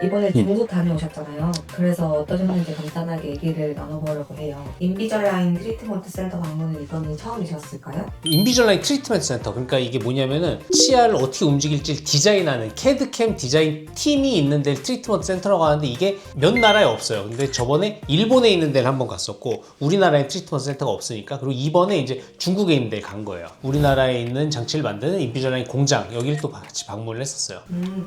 이번에 중국 다녀오셨잖아요. 그래서 어떠셨는지 간단하게 얘기를 나눠보려고 해요. 인비절라인 트리트먼트 센터 방문은 이번이 처음이셨을까요? 인비절라인 트리트먼트 센터, 그러니까 이게 뭐냐면은 치아를 어떻게 움직일지 디자인하는 캐드캠 디자인 팀이 있는 데를 트리트먼트 센터라고 하는데 이게 몇 나라에 없어요. 근데 저번에 일본에 있는 데를 한번 갔었고 우리나라에 트리트먼트 센터가 없으니까, 그리고 이번에 이제 중국에 있는 데를 간 거예요. 우리나라에 있는 장치를 만드는 인비절라인 공장, 여기를 또 같이 방문을 했었어요.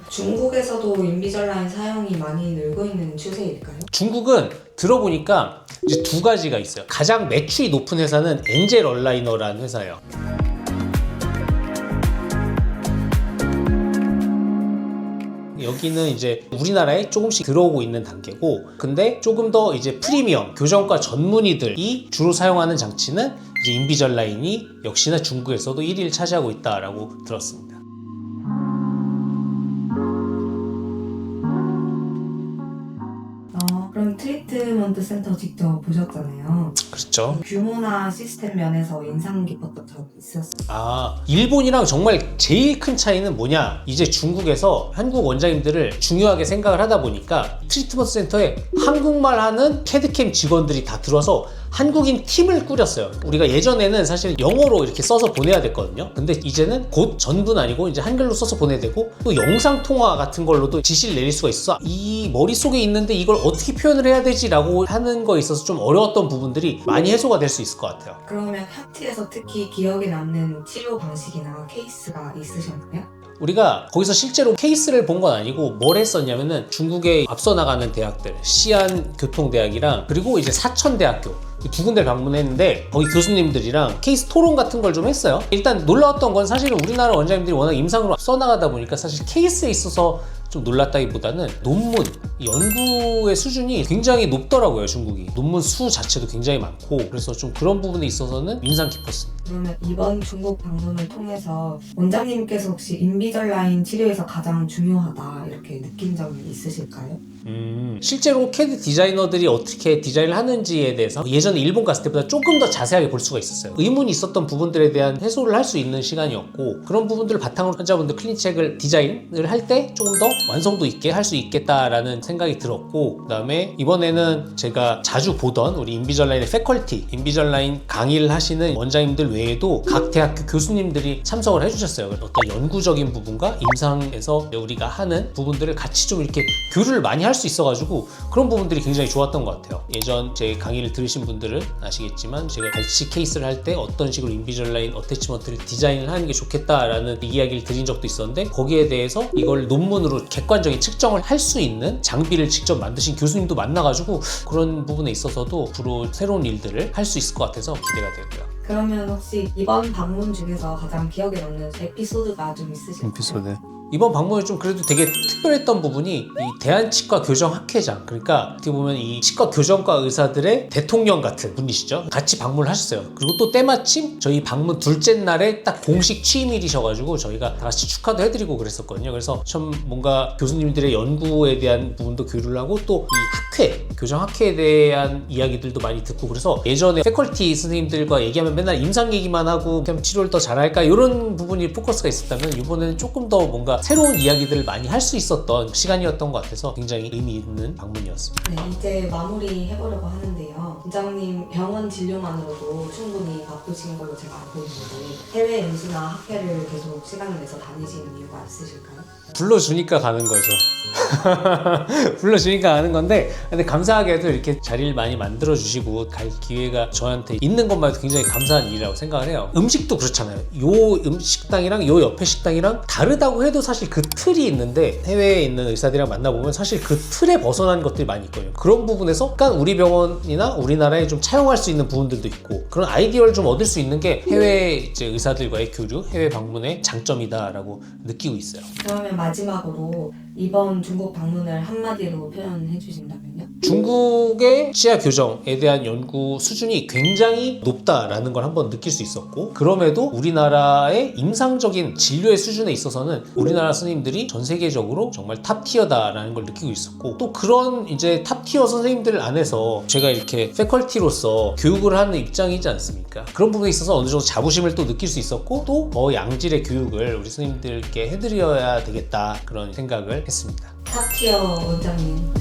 중국에서도 인비절라인 사용이 많이 늘고 있는 추세일까요? 중국은 들어보니까 이제 두 가지가 있어요. 가장 매출이 높은 회사는 엔젤 얼라이너라는 회사예요. 여기는 이제 우리나라에 조금씩 들어오고 있는 단계고, 근데 조금 더 이제 프리미엄 교정과 전문의들이 주로 사용하는 장치는 이제 인비절라인이 역시나 중국에서도 1위를 차지하고 있다라고 들었습니다. 그럼 트리트먼트 센터 직접 보셨잖아요. 그렇죠. 규모나 시스템 면에서 인상 깊었던 점 있었어요? 일본이랑 정말 제일 큰 차이는 뭐냐, 이제 중국에서 한국 원장님들을 중요하게 생각을 하다 보니까 트리트먼트 센터에 한국말 하는 캐드캠 직원들이 다 들어와서 한국인 팀을 꾸렸어요. 우리가 예전에는 사실 영어로 이렇게 써서 보내야 됐거든요. 근데 이제는 곧 전부는 아니고 이제 한글로 써서 보내야 되고, 또 영상 통화 같은 걸로도 지시를 내릴 수가 있어서 이 머릿속에 있는데 이걸 어떻게 표현을 해야 되지 라고 하는 거에 있어서 좀 어려웠던 부분들이 많이 해소가 될 수 있을 것 같아요. 그러면 학티에서 특히 기억에 남는 치료 방식이나 케이스가 있으셨나요? 우리가 거기서 실제로 케이스를 본 건 아니고 뭘 했었냐면은 중국에 앞서 나가는 대학들, 시안 교통대학이랑 그리고 이제 사천대학교 두 군데 방문했는데 거기 교수님들이랑 케이스 토론 같은 걸 좀 했어요. 일단 놀라웠던 건 사실은 우리나라 원장님들이 워낙 임상으로 써나가다 보니까 사실 케이스에 있어서 좀 놀랐다기보다는 논문, 연구의 수준이 굉장히 높더라고요. 중국이 논문 수 자체도 굉장히 많고, 그래서 좀 그런 부분에 있어서는 인상 깊었습니다. 그러면 이번 중국 방문을 통해서 원장님께서 혹시 인비절라인 치료에서 가장 중요하다 이렇게 느낀 점이 있으실까요? 실제로 캐드 디자이너들이 어떻게 디자인을 하는지에 대해서 예전에 일본 갔을 때보다 조금 더 자세하게 볼 수가 있었어요. 의문이 있었던 부분들에 대한 해소를 할 수 있는 시간이었고, 그런 부분들을 바탕으로 환자분들 클리닉책을 디자인을 할 때 조금 더 완성도 있게 할 수 있겠다라는 생각이 들었고, 그 다음에 이번에는 제가 자주 보던 우리 인비절라인의 패컬티, 인비절라인 강의를 하시는 원장님들 외에도 각 대학교 교수님들이 참석을 해주셨어요. 어떤 연구적인 부분과 임상에서 우리가 하는 부분들을 같이 좀 이렇게 교류를 많이 할 수 있어가지고 그런 부분들이 굉장히 좋았던 것 같아요. 예전 제 강의를 들으신 분들은 아시겠지만 제가 같이 케이스를 할 때 어떤 식으로 인비절라인 어태치먼트를 디자인을 하는 게 좋겠다라는 이야기를 드린 적도 있었는데, 거기에 대해서 이걸 논문으로 객관적인 측정을 할 수 있는 장비를 직접 만드신 교수님도 만나가지고 그런 부분에 있어서도 앞으로 새로운 일들을 할 수 있을 것 같아서 기대가 되고요. 그러면 혹시 이번 방문 중에서 가장 기억에 남는 에피소드가 좀 있으실까요? 이번 방문에 좀 그래도 되게 특별했던 부분이 이 대한치과 교정학회장, 그러니까 어떻게 보면 이 치과 교정과 의사들의 대통령 같은 분이시죠. 같이 방문을 하셨어요. 그리고 또 때마침 저희 방문 둘째 날에 딱 공식 취임일이셔가지고 저희가 다 같이 축하도 해드리고 그랬었거든요. 그래서 참 뭔가 교수님들의 연구에 대한 부분도 교류를 하고, 또 이 학회, 교정학회에 대한 이야기들도 많이 듣고, 그래서 예전에 패컬티 선생님들과 얘기하면 맨날 임상 얘기만 하고 그냥 치료를 더 잘할까 이런 부분이 포커스가 있었다면, 이번에는 조금 더 뭔가 새로운 이야기들을 많이 할 수 있었던 시간이었던 것 같아서 굉장히 의미 있는 방문이었습니다. 네, 이제 마무리 해보려고 하는데요. 원장님 병원 진료만으로도 충분히 바쁘신 걸로 제가 알고 있는데 해외 연수나 학회를 계속 시간을 내서 다니시는 이유가 있으실까요? 불러주니까 가는 거죠. 불러주니까 가는 건데, 근데 감사하게도 이렇게 자리를 많이 만들어주시고 갈 기회가 저한테 있는 것만 해도 굉장히 감사한 일이라고 생각을 해요. 음식도 그렇잖아요. 요 식당이랑 요 옆에 식당이랑 다르다고 해도 사실 그 틀이 있는데, 해외에 있는 의사들이랑 만나보면 사실 그 틀에 벗어난 것들이 많이 있거든요. 그런 부분에서 약간 우리 병원이나 우리나라에 좀 차용할 수 있는 부분들도 있고, 그런 아이디어를 좀 얻을 수 있는 게 해외 이제 의사들과의 교류, 해외 방문의 장점이다라고 느끼고 있어요. 그러면 마지막으로 이번 중국 방문을 한마디로 표현해 주신다면요? 중국의 치아 교정에 대한 연구 수준이 굉장히 높다라는 걸 한번 느낄 수 있었고, 그럼에도 우리나라의 임상적인 진료의 수준에 있어서는 우리나라 선생님들이 전 세계적으로 정말 탑티어다라는 걸 느끼고 있었고, 또 그런 이제 탑티어 선생님들 안에서 제가 이렇게 패컬티로서 교육을 하는 입장이지 않습니까? 그런 부분에 있어서 어느 정도 자부심을 또 느낄 수 있었고, 또 더 양질의 교육을 우리 선생님들께 해드려야 되겠다, 그런 생각을 했습니다. 탑티어 원장님.